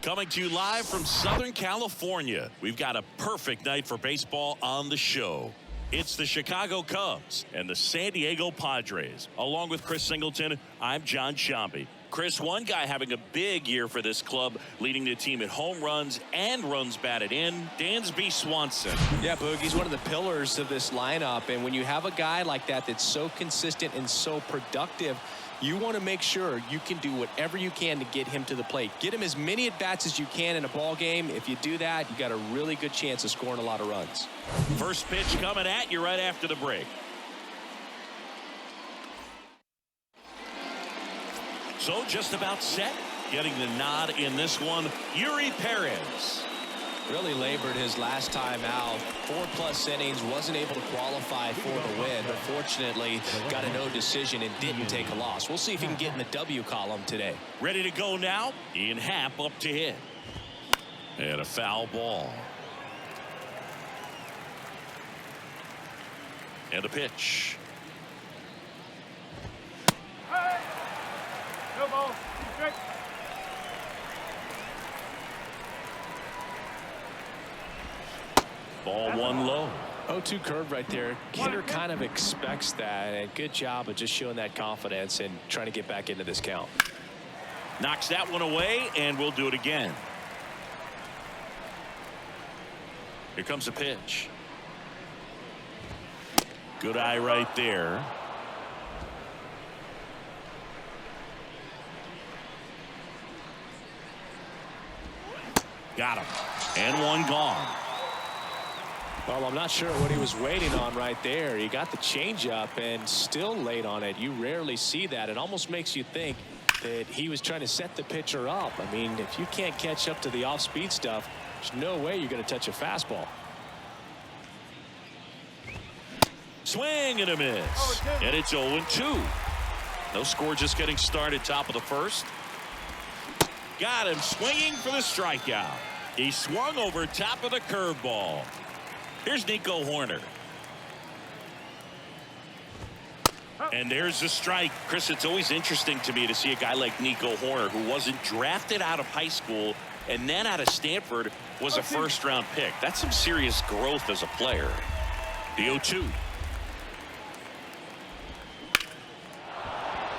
Coming to you live from Southern California, we've got a perfect night for baseball on the show. It's the Chicago Cubs and the San Diego Padres. Along with Chris Singleton, I'm John Sciambi. Chris, one guy having a big year for this club, leading the team in home runs and runs batted in, Dansby Swanson. Yeah, Boog, he's one of the pillars of this lineup, and when you have a guy like that that's so consistent and so productive, you want to make sure you can do whatever you can to get him to the plate. Get him as many at-bats as you can in a ball game. If you do that, you got a really good chance of scoring a lot of runs. First pitch coming at you right after the break. So just about set. Getting the nod in this one, Yuri Perez. Really labored his last time out. 4+ innings, wasn't able to qualify for the win, but fortunately got a no decision and didn't take a loss. We'll see if he can get in the W column today. Ready to go now. Ian Happ up to hit. And a foul ball. And a pitch. Hey. No ball. Straight. Ball one low. 0-2 curve right there. Hitter kind of expects that, and good job of just showing that confidence and trying to get back into this count. Knocks that one away, and we'll do it again. Here comes a pitch. Good eye right there. Got him. And one gone. Well, I'm not sure what he was waiting on right there. He got the changeup and still late on it. You rarely see that. It almost makes you think that he was trying to set the pitcher up. I mean, if you can't catch up to the off-speed stuff, there's no way you're going to touch a fastball. Swing and a miss. And it's 0-2. No score, just getting started. Top of the first. Got him swinging for the strikeout. He swung over top of the curveball. Here's Nico Hoerner. And there's the strike. Chris, it's always interesting to me to see a guy like Nico Hoerner, who wasn't drafted out of high school and then out of Stanford, was a first-round pick. That's some serious growth as a player. The 0-2.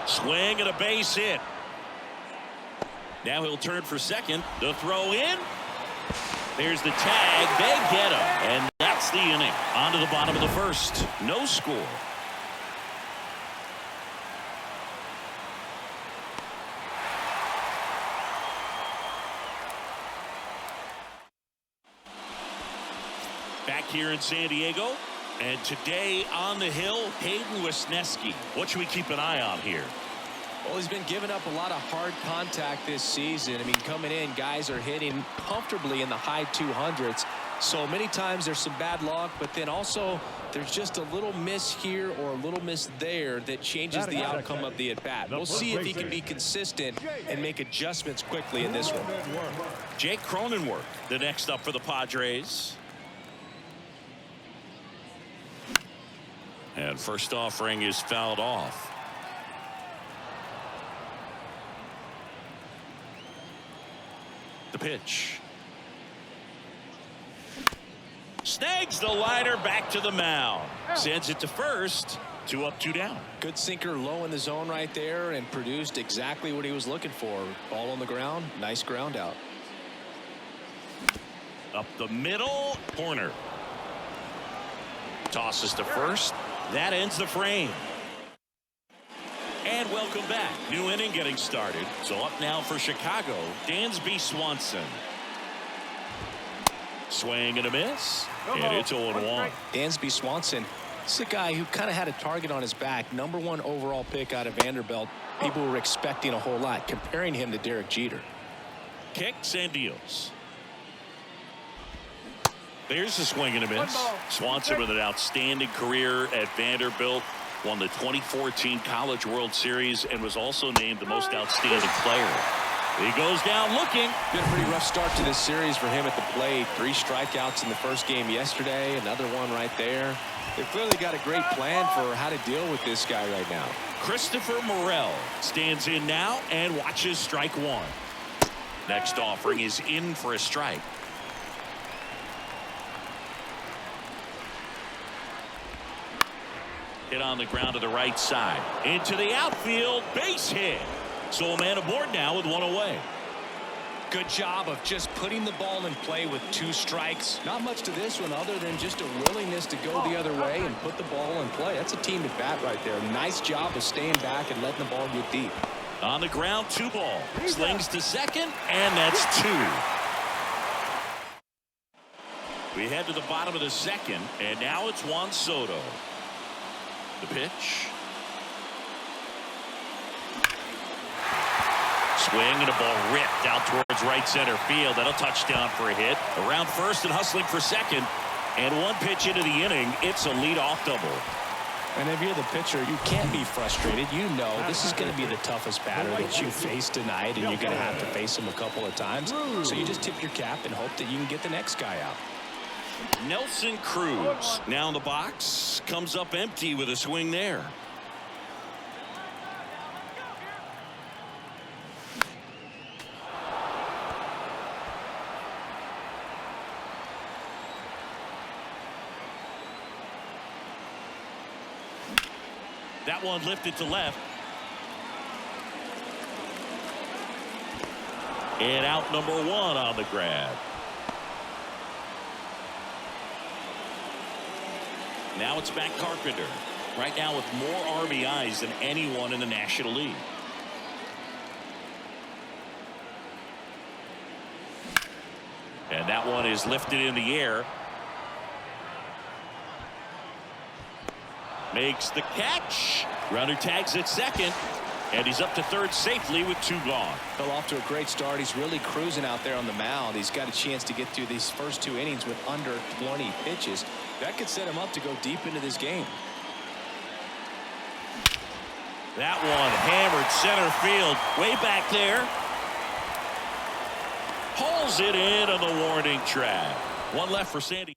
Swing and a base hit. Now he'll turn for second. The throw in. There's the tag. They get him. And that's the inning. On to the bottom of the first. No score. Back here in San Diego. And today on the hill, Hayden Wesneski. What should we keep an eye on here? Well, he's been giving up a lot of hard contact this season. I mean, coming in, guys are hitting comfortably in the high 200s. So many times there's some bad luck, but then also there's just a little miss here or a little miss there that changes the outcome of the at-bat. We'll see if he can be consistent and make adjustments quickly in this one. Jake Cronenworth, the next up for the Padres. And first offering is fouled off. The pitch. Snags the liner back to the mound. Sends it to first. 2 up, 2 down. Good sinker low in the zone right there and produced exactly what he was looking for. Ball on the ground. Nice ground out. Up the middle. Corner. Tosses to first. That ends the frame. And welcome back. New inning getting started. So up now for Chicago, Dansby Swanson. Swing and a miss. And it's 0-1. Dansby Swanson. This is a guy who kind of had a target on his back. #1 overall pick out of Vanderbilt. People were expecting a whole lot, comparing him to Derek Jeter. Kicks and deals. There's the swing and a miss. Swanson with an outstanding career at Vanderbilt. Won the 2014 College World Series and was also named the most outstanding player. He goes down looking. Been a pretty rough start to this series for him at the plate. 3 strikeouts in the first game yesterday. Another one right there. They've clearly got a great plan for how to deal with this guy right now. Christopher Morel stands in now and watches strike 1. Next offering is in for a strike. Hit on the ground to the right side. Into the outfield. Base hit. So a man aboard now with one away. Good job of just putting the ball in play with 2 strikes. Not much to this one other than just a willingness to go the other way and put the ball in play. That's a team at bat right there. Nice job of staying back and letting the ball get deep. On the ground, 2 ball. Slings to second, and that's 2. We head to the bottom of the second, and now it's Juan Soto. The pitch. Swing and a ball ripped out towards right center field. That'll touchdown for a hit. Around first and hustling for second. And 1 pitch into the inning. It's a leadoff double. And if you're the pitcher, you can't be frustrated. You know this is going to be the toughest batter that you face tonight, and you're going to have to face him a couple of times. So you just tip your cap and hope that you can get the next guy out. Nelson Cruz now in the box. Comes up empty with a swing there. That one lifted to left. And out number 1 on the grab. Now it's Matt Carpenter. Right now with more RBIs than anyone in the National League. And that one is lifted in the air. Makes the catch. Runner tags at second. And he's up to third safely with 2 gone. Fell off to a great start. He's really cruising out there on the mound. He's got a chance to get through these first 2 innings with under 20 pitches. That could set him up to go deep into this game. That one hammered center field. Way back there. Pulls it in on the warning track. 1 left for Sandy.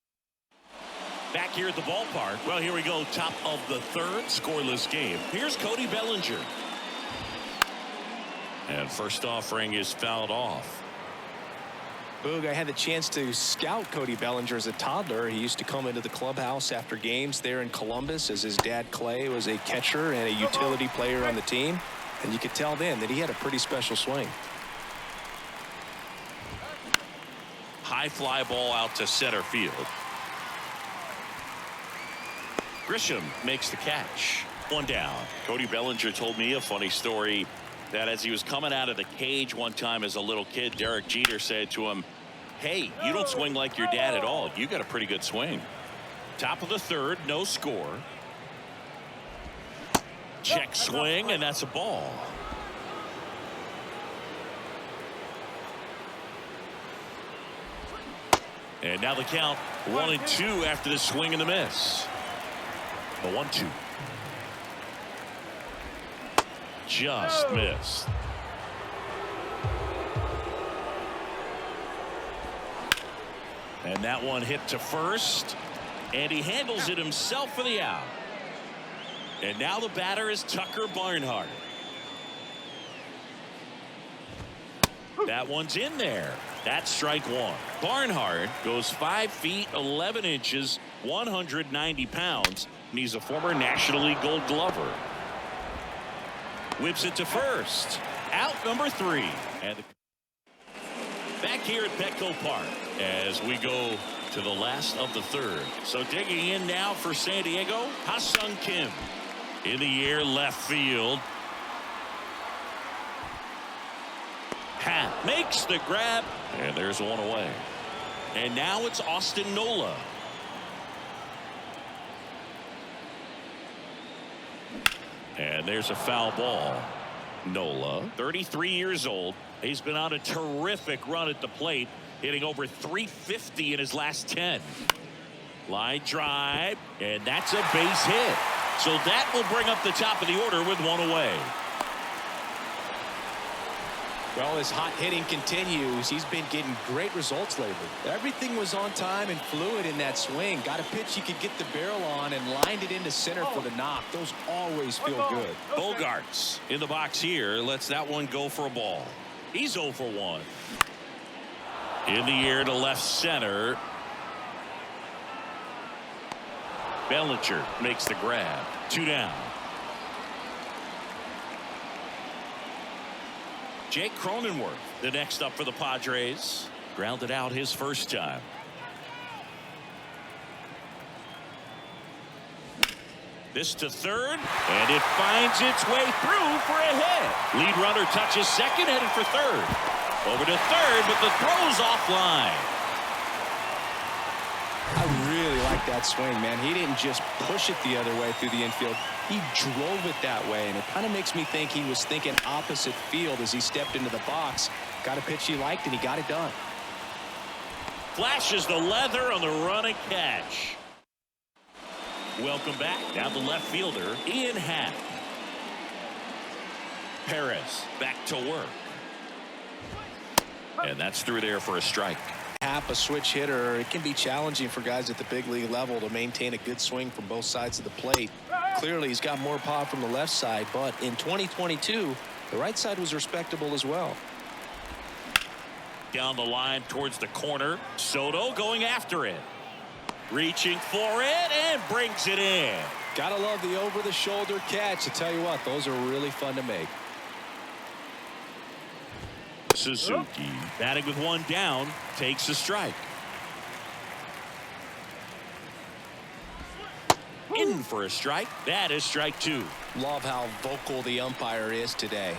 Back here at the ballpark. Well, here we go. Top of the 3rd. Scoreless game. Here's Cody Bellinger. And first offering is fouled off. Boog, I had the chance to scout Cody Bellinger as a toddler. He used to come into the clubhouse after games there in Columbus, as his dad Clay was a catcher and a utility player on the team. And you could tell then that he had a pretty special swing. High fly ball out to center field. Grisham makes the catch. 1 down. Cody Bellinger told me a funny story that as he was coming out of the cage one time as a little kid, Derek Jeter said to him, "Hey, you don't swing like your dad at all. You got a pretty good swing." Top of the 3rd, no score. Check swing, and that's a ball. And now the count 1-2 after the swing and the miss. The 1-2. Just missed. And that one hit to first. And he handles it himself for the out. And now the batter is Tucker Barnhart. That one's in there. That's strike 1. Barnhart goes 5 feet 11 inches, 190 pounds. And he's a former National League Gold Glover. Whips it to first. Out number 3. And back here at Petco Park as we go to the last of the 3rd. So digging in now for San Diego, Ha-Sung Kim. In the air left field. Pat makes the grab. And there's one away. And now it's Austin Nola. And there's a foul ball. Nola, 33 years old. He's been on a terrific run at the plate, hitting over 350 in his last 10. Line drive, and that's a base hit. So that will bring up the top of the order with one away. Well, his hot hitting continues. He's been getting great results lately. Everything was on time and fluid in that swing. Got a pitch he could get the barrel on and lined it into center for the knock. Those always feel good. Bogarts in the box here. Lets that one go for a ball. He's 0 for 1. In the air to left center. Bellinger makes the grab. 2 down. Jake Cronenworth, the next up for the Padres. Grounded out his first time. This to third, and it finds its way through for a hit. Lead runner touches second, headed for third. Over to third, but the throw's offline. I really like that swing, man. He didn't just push it the other way through the infield. He drove it that way, and it kind of makes me think he was thinking opposite field as he stepped into the box. Got a pitch he liked, and he got it done. Flashes the leather on the run and catch. Welcome back. Now the left fielder, Ian Happ. Perez back to work. And that's through there for a strike. Happ, a switch hitter. It can be challenging for guys at the big league level to maintain a good swing from both sides of the plate. Clearly, he's got more pop from the left side, but in 2022, the right side was respectable as well. Down the line towards the corner. Soto going after it. Reaching for it and brings it in. Gotta love the over-the-shoulder catch. I tell you what, those are really fun to make. Suzuki batting with 1 down takes a strike. In for a strike. That is strike 2. Love how vocal the umpire is today.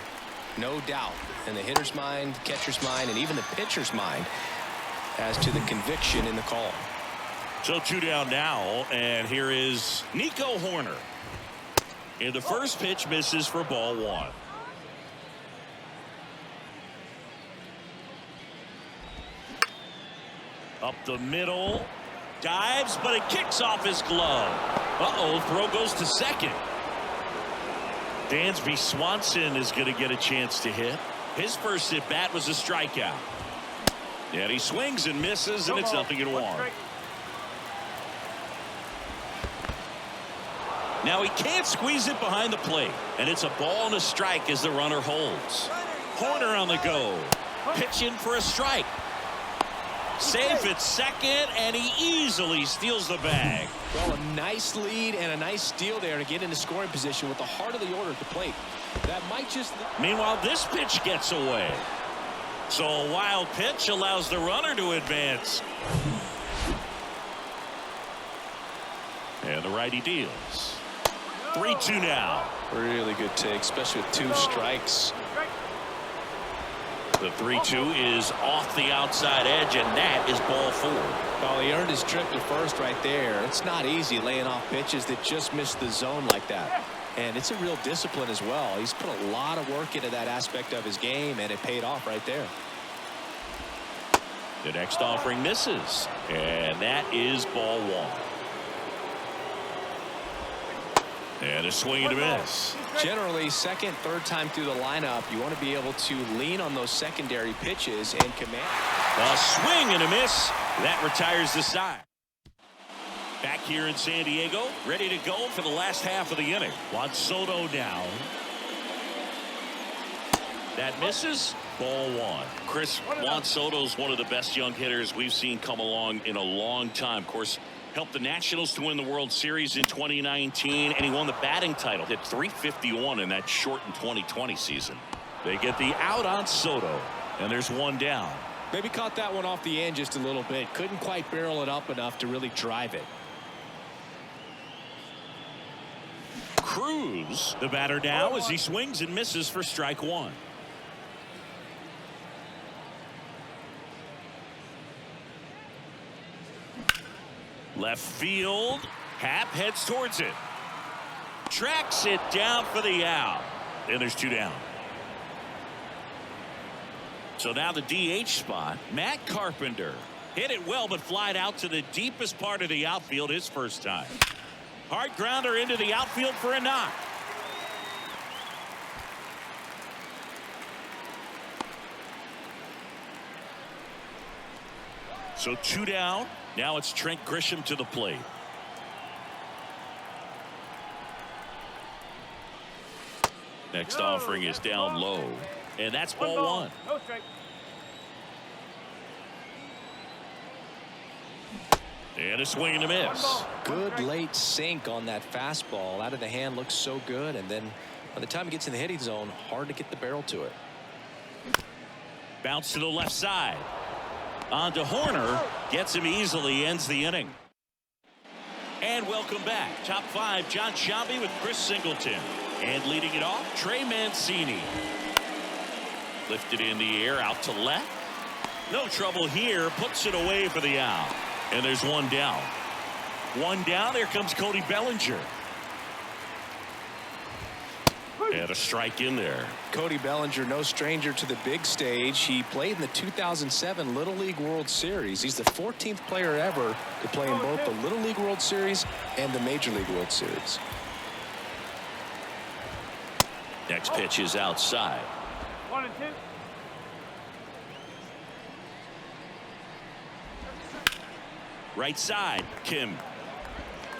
No doubt in the hitter's mind, catcher's mind, and even the pitcher's mind as to the conviction in the call. So 2 down now, and here is Nico Hoerner. And the first pitch misses for ball 1. Up the middle. Dives, but it kicks off his glove. Uh-oh, throw goes to second. Dansby Swanson is going to get a chance to hit. His first at bat was a strikeout. And he swings and misses, and it's 0-1. Now he can't squeeze it behind the plate, and it's a ball and a strike as the runner holds. Hoerner on the go. Pitching for a strike. Safe at second, and he easily steals the bag. Well, a nice lead and a nice steal there to get into scoring position with the heart of the order at the plate. That might just... Meanwhile, this pitch gets away. So a wild pitch allows the runner to advance. And the righty deals. 3-2 now. Really good take, especially with 2 strikes. The 3-2 is off the outside edge, and that is ball 4. Well, he earned his trip to first right there. It's not easy laying off pitches that just miss the zone like that. And it's a real discipline as well. He's put a lot of work into that aspect of his game, and it paid off right there. The next offering misses, and that is ball 1. And a swing and a miss. Generally, second, third time through the lineup, you want to be able to lean on those secondary pitches and command. A swing and a miss. That retires the side. Back here in San Diego, ready to go for the last half of the inning. Juan Soto down. That misses. Ball 1. Chris, Juan Soto's one of the best young hitters we've seen come along in a long time. Of course, helped the Nationals to win the World Series in 2019, and he won the batting title. Hit .351 in that shortened 2020 season. They get the out on Soto, and there's 1 down. Maybe caught that one off the end just a little bit. Couldn't quite barrel it up enough to really drive it. Cruz, the batter now, as he swings and misses for strike 1. Left field. Happ heads towards it. Tracks it down for the out. And there's 2 down. So now the DH spot. Matt Carpenter hit it well, but flied out to the deepest part of the outfield his first time. Hard grounder into the outfield for a knock. So 2 down. Now it's Trent Grisham to the plate. Next offering is down low. And that's ball one. No strike. And a swing and a miss. Good late sink on that fastball. Out of the hand, looks so good. And then by the time it gets in the hitting zone, hard to get the barrel to it. Bounce to the left side. On to Hoerner. Gets him easily. Ends the inning. And welcome back. Top 5, John Sciambi with Chris Singleton. And leading it off, Trey Mancini. Lifted in the air out to left. No trouble here. Puts it away for the out. And there's one down. One down. Here comes Cody Bellinger. And a strike in there. Cody Bellinger, no stranger to the big stage. He played in the 2007 Little League World Series. He's the 14th player ever to play in both the Little League World Series and the Major League World Series. Next pitch is outside. 1 and 2. Right side, Kim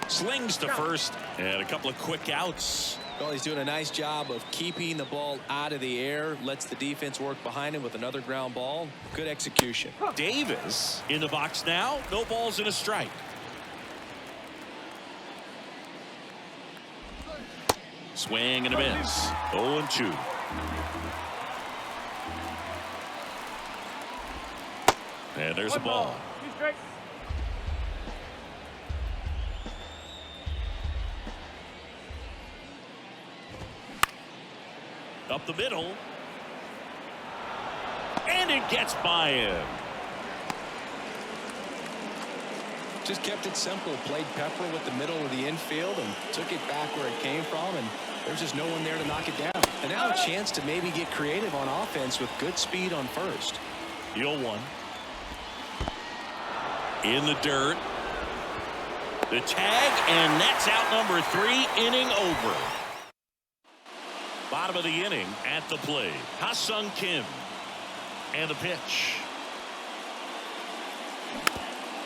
slings to first, and a couple of quick outs. Well, he's doing a nice job of keeping the ball out of the air, lets the defense work behind him with another ground ball. Good execution. Davis in the box now. No balls and a strike. Swing and a miss. 0-2. And there's a ball. 2 strikes. Up the middle. And it gets by him. Just kept it simple. Played pepper with the middle of the infield and took it back where it came from. And there's just no one there to knock it down. And now a chance to maybe get creative on offense with good speed on first. 0-1. In the dirt. The tag, and that's out number 3. Inning over. Bottom of the inning at the plate. Ha-Sung Kim. And the pitch.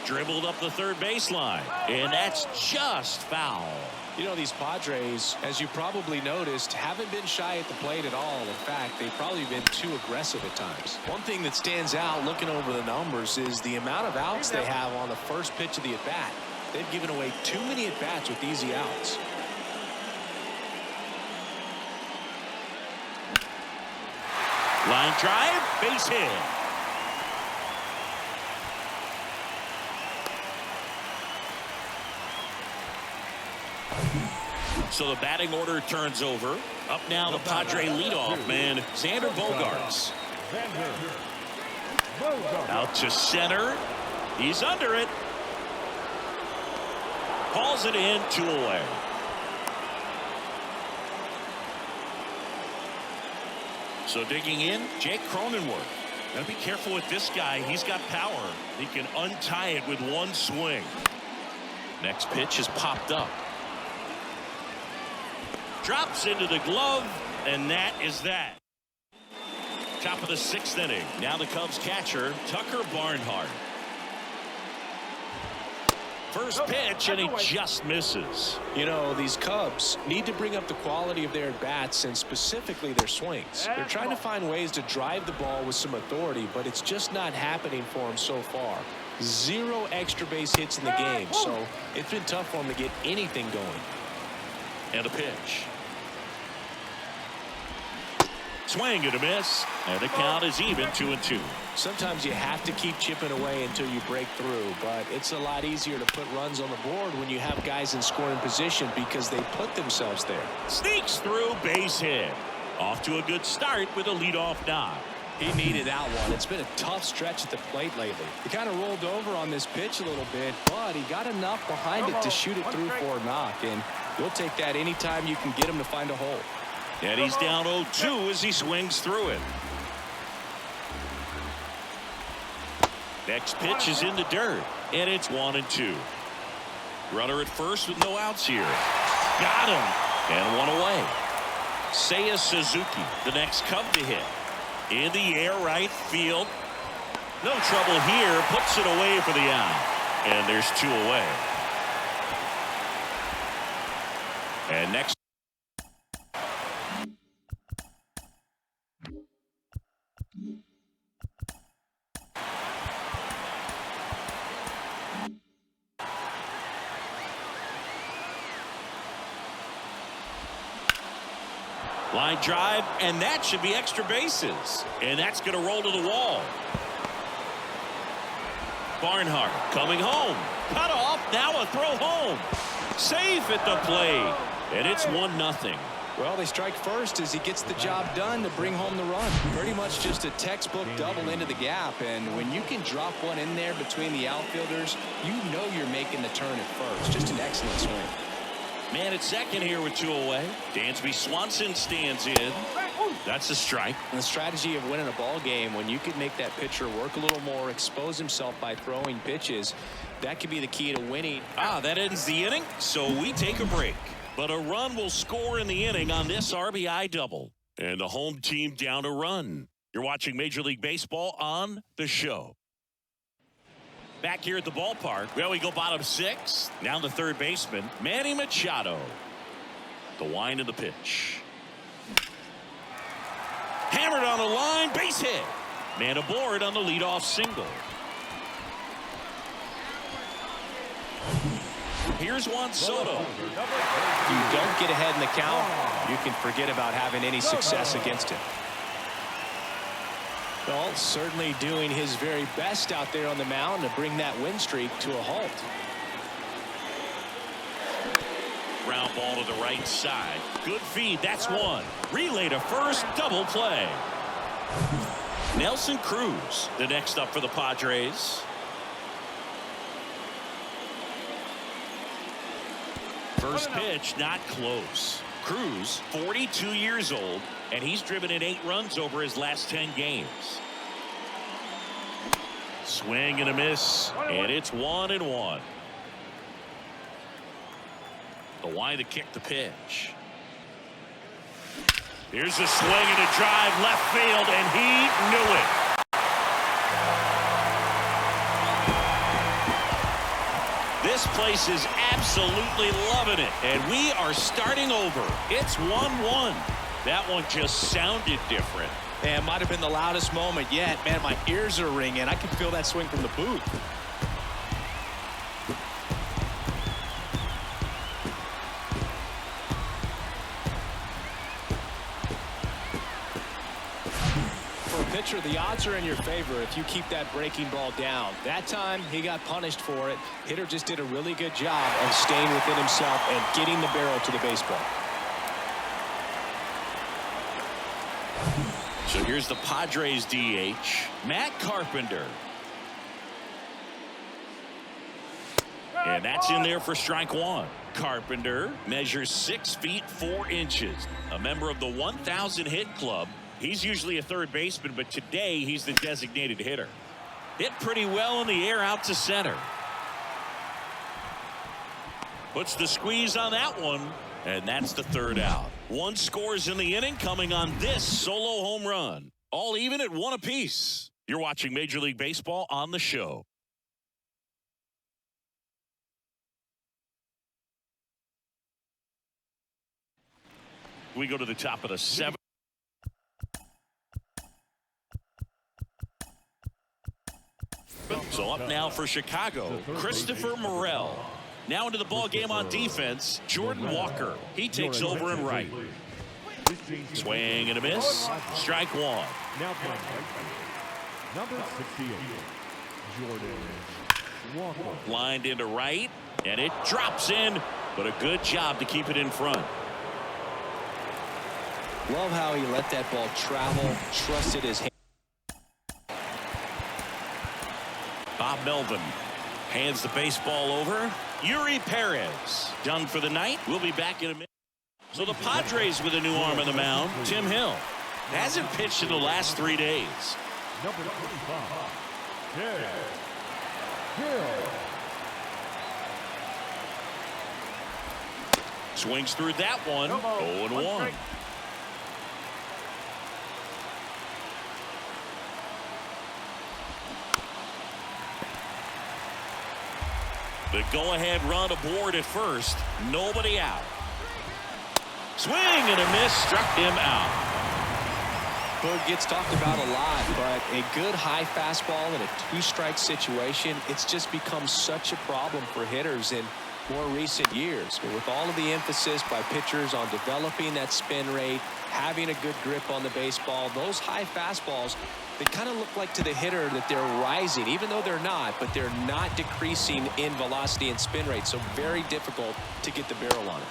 Dribbled up the third baseline. And that's just foul. You know, these Padres, as you probably noticed, haven't been shy at the plate at all. In fact, they've probably been too aggressive at times. One thing that stands out looking over the numbers is the amount of outs they have on the first pitch of the at-bat. They've given away too many at-bats with easy outs. Line drive, base hit. So the batting order turns over. Up now the Padre leadoff man, Xander Bogaerts. Out to center. He's under it. Calls it in, 2 away. So digging in, Jake Cronenworth. Gotta be careful with this guy. He's got power. He can untie it with one swing. Next pitch is popped up. Drops into the glove, and that is that. Top of the 6th inning. Now the Cubs catcher, Tucker Barnhart. First pitch, and he just misses. You know, these Cubs need to bring up the quality of their at-bats and specifically their swings. They're trying to find ways to drive the ball with some authority, but it's just not happening for them so far. 0 extra base hits in the game, so it's been tough for them to get anything going. And a pitch. Swing and a miss, and the count is even, 2-2. Sometimes you have to keep chipping away until you break through, but it's a lot easier to put runs on the board when you have guys in scoring position because they put themselves there. Sneaks through, base hit. Off to a good start with a leadoff knock. He needed that one. It's been a tough stretch at the plate lately. He kind of rolled over on this pitch a little bit, but he got enough behind it to shoot it through for a knock, and you'll take that anytime you can get him to find a hole. And he's down 0-2 as he swings through it. Next pitch is in the dirt, and it's 1-2. Runner at first with no outs here. Got him, and 1 away. Seiya Suzuki, the next Cub to hit. In the air, right field. No trouble here. Puts it away for the out. And there's 2 away. And next. Line drive, and that should be extra bases. And that's going to roll to the wall. Barnhart coming home. Cut off. Now a throw home. Safe at the plate. And it's 1-0. Well, they strike first as he gets the job done to bring home the run. Pretty much just a textbook double into the gap. And when you can drop one in there between the outfielders, you know you're making the turn at first. Just an excellent swing. Man at second here with 2 away. Dansby Swanson stands in. That's a strike. And the strategy of winning a ball game, when you can make that pitcher work a little more, expose himself by throwing pitches, that could be the key to winning. That ends the inning, so we take a break. But a run will score in the inning on this RBI double. And the home team down a run. You're watching Major League Baseball on the show. Back here at the ballpark. Well, we go bottom 6. Now the third baseman, Manny Machado. The wind of the pitch. Hammered on the line, base hit. Man aboard on the leadoff single. Here's Juan Soto. If you don't get ahead in the count, you can forget about having any success against him. Well, certainly doing his very best out there on the mound to bring that win streak to a halt. Ground ball to the right side. Good feed. That's one. Relay to first. Double play. Nelson Cruz, the next up for the Padres. First pitch, not close. Cruz, 42 years old, and he's driven in 8 runs over his last 10 games. Swing and a miss, and it's 1-1. The wind to kick the pitch. Here's a swing and a drive left field, and he knew it. This place is absolutely loving it, and we are starting over. It's 1-1. That one just sounded different. Man, might have been the loudest moment yet. Man, my ears are ringing. I can feel that swing from the booth. Pitcher, the odds are in your favor if you keep that breaking ball down. That time he got punished for it. Hitter just did a really good job of staying within himself and getting the barrel to the baseball. So here's the Padres DH, Matt Carpenter. And that's in there for strike one. Carpenter measures 6 feet 4 inches, a member of the 1,000 hit club. He's usually a third baseman, but today he's the designated hitter. Hit pretty well in the air out to center. Puts the squeeze on that one, and that's the third out. 1 scores in the inning coming on this solo home run. All even at 1 apiece. You're watching Major League Baseball on the show. We go to the top of the 7th. So up now for Chicago, Christopher Morel. Now into the ball game on defense, Jordan Walker. He takes over in right. Swing and a miss. Strike one. Now playing number 68, Jordan Walker. Lined into right, and it drops in, but a good job to keep it in front. Love how he let that ball travel, trusted his hand. Bob Melvin hands the baseball over. Yuri Perez done for the night. We'll be back in a minute. So the Padres with a new arm on the mound, Tim Hill. Hasn't pitched in the last 3 days. Number 25, Hill. Swings through that one. 0-1. The go-ahead run aboard at first. Nobody out. Swing and a miss. Struck him out. Well, it gets talked about a lot, but a good high fastball in a 2-strike situation, it's just become such a problem for hitters. And more recent years. With all of the emphasis by pitchers on developing that spin rate, having a good grip on the baseball, those high fastballs, they kind of look like to the hitter that they're rising, even though they're not, but they're not decreasing in velocity and spin rate. So very difficult to get the barrel on it.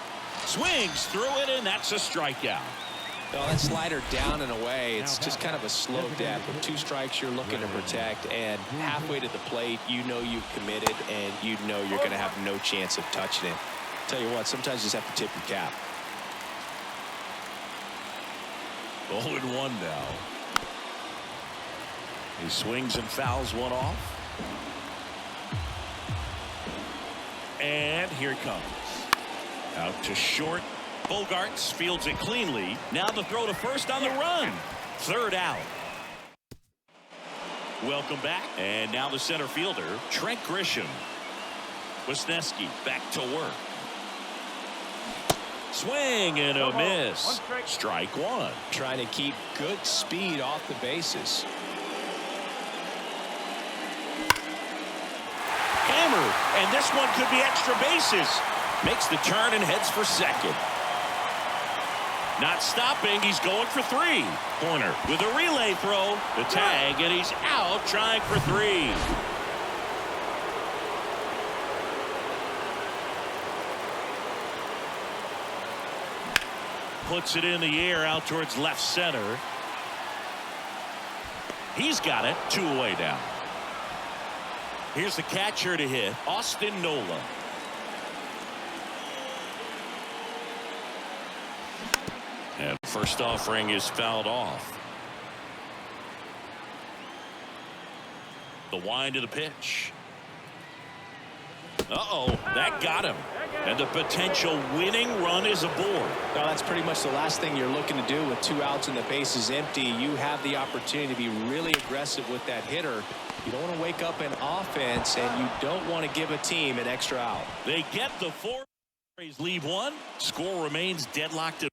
Swings through it, and that's a strikeout. Well, that slider down and away, it's just kind of a slow death. With 2 strikes, you're looking to protect, and halfway to the plate, you know you've committed, and you know you're going to have no chance of touching it. Tell you what, sometimes you just have to tip your cap. 0-1 now. He swings and fouls one off. And here it comes. Out to short. Bogarts fields it cleanly. Now the throw to first on the run. 3rd out. Welcome back. And now the center fielder, Trent Grisham. Wisniewski back to work. Swing and a miss. Strike 1. Trying to keep good speed off the bases. Hammered, and this one could be extra bases. Makes the turn and heads for second. Not stopping, he's going for 3. Hoerner with a relay throw, the tag, and he's out trying for 3. Puts it in the air out towards left center. He's got it. 2 away now. Here's the catcher to hit, Austin Nola. And first offering is fouled off. The wind of the pitch. Uh-oh, that got him. And the potential winning run is aboard. Now that's pretty much the last thing you're looking to do with 2 outs and the bases empty. You have the opportunity to be really aggressive with that hitter. You don't want to wake up in offense, and you don't want to give a team an extra out. They get the 4. Leave 1. Score remains deadlocked.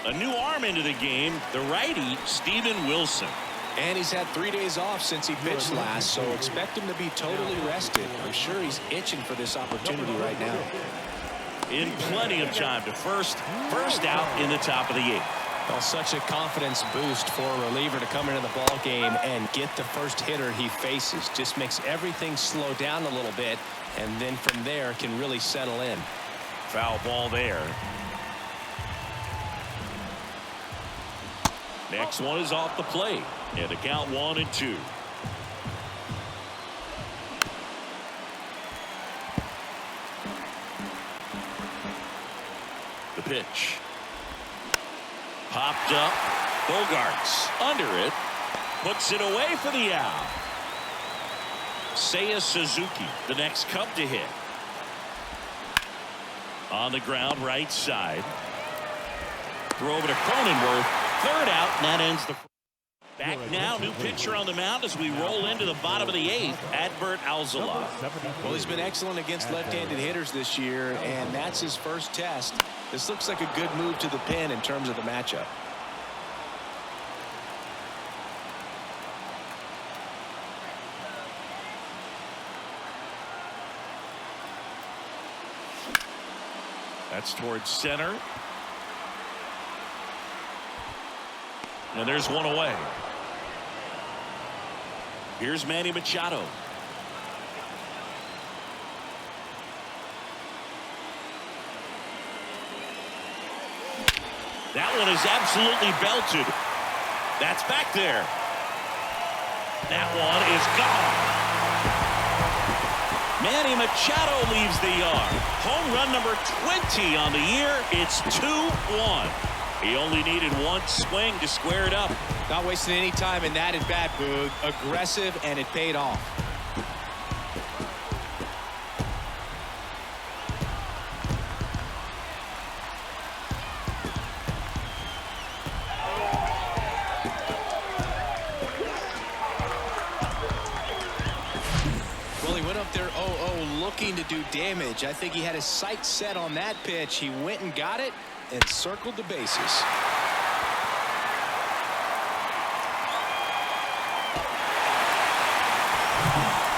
A new arm into the game, the righty, Steven Wilson. And he's had 3 days off since he pitched last, so expect him to be totally rested. I'm sure he's itching for this opportunity right now. In plenty of time to first out in the top of the 8th. Well, such a confidence boost for a reliever to come into the ball game and get the first hitter he faces. Just makes everything slow down a little bit, and then from there can really settle in. Foul ball there. Next one is off the plate. And the count 1-2. The pitch. Popped up. Bogarts under it. Puts it away for the out. Seiya Suzuki, the next Cub to hit. On the ground, right side. Throw over to Cronenworth. 3rd out, and that ends the. Back now, new pitcher on the mound as we roll into the bottom of the 8th, Adbert Alzolay. Well, he's been excellent against left-handed hitters this year, and that's his first test. This looks like a good move to the pen in terms of the matchup. That's towards center. And there's one away. Here's Manny Machado. That one is absolutely belted. That's back there. That one is gone. Manny Machado leaves the yard. Home run number 20 on the year. It's 2-1. He only needed 1 swing to square it up. Not wasting any time in that at bat, Boog. Aggressive, and it paid off. Well, he went up there 0-0 looking to do damage. I think he had his sights set on that pitch. He went and got it and circled the bases.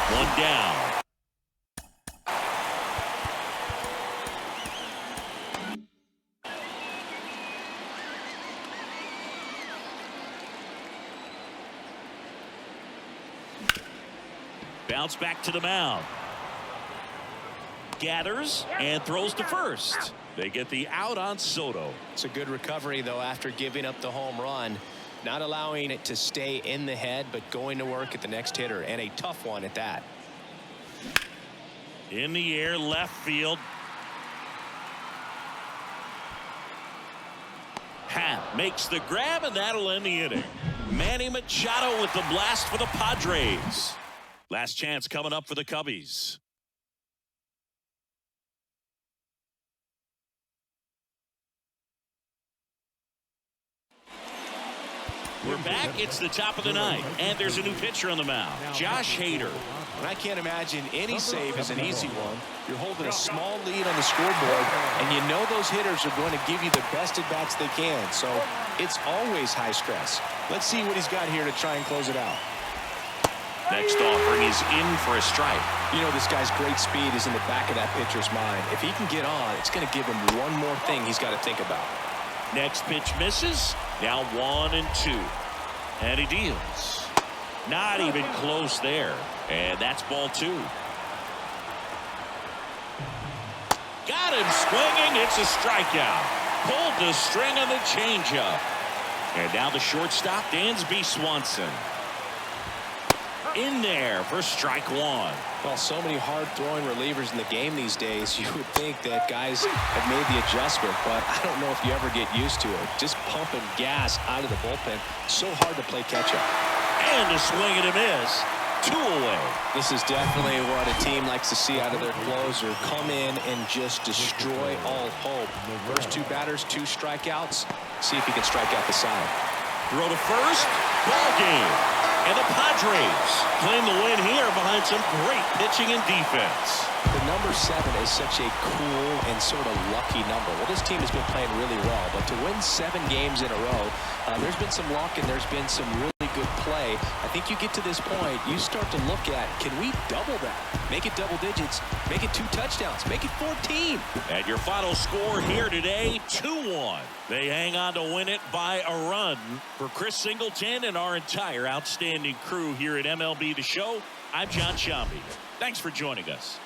One down. Bounce back to the mound. Gathers and throws to first. They get the out on Soto. It's a good recovery, though, after giving up the home run. Not allowing it to stay in the head, but going to work at the next hitter, and a tough one at that. In the air, left field. Happ makes the grab, and that'll end the inning. Manny Machado with the blast for the Padres. Last chance coming up for the Cubbies. We're back. It's the top of the ninth, and there's a new pitcher on the mound, Josh Hader. And I can't imagine any save is an easy one. You're holding a small lead on the scoreboard, and you know those hitters are going to give you the best at bats they can. So it's always high stress. Let's see what he's got here to try and close it out. Next offering is in for a strike. You know, this guy's great speed is in the back of that pitcher's mind. If he can get on, it's going to give him one more thing he's got to think about. Next pitch misses. Now 1-2. And he deals. Not even close there. And that's ball 2. Got him swinging. It's a strikeout. Pulled the string on the changeup. And now the shortstop, Dansby Swanson. In there for strike 1. Well, so many hard-throwing relievers in the game these days, you would think that guys have made the adjustment, but I don't know if you ever get used to it. Just pumping gas out of the bullpen, so hard to play catch-up. And a swing and a miss. 2 away. This is definitely what a team likes to see out of their closer. Come in and just destroy all hope. First 2 batters, 2 strikeouts. See if he can strike out the side. Throw to first. Ball game. And the Padres claim the win here behind some great pitching and defense. The number 7 is such a cool and sort of lucky number. Well, this team has been playing really well, but to win 7 games in a row, there's been some luck and there's been some really good play. I think you get to this point, you start to look at, can we double that? Make it double digits, make it 2 touchdowns, make it 14. And your final score here today, 2-1. They hang on to win it by a run. For Chris Singleton and our entire outstanding crew here at MLB The Show, I'm John Shambi. Thanks for joining us.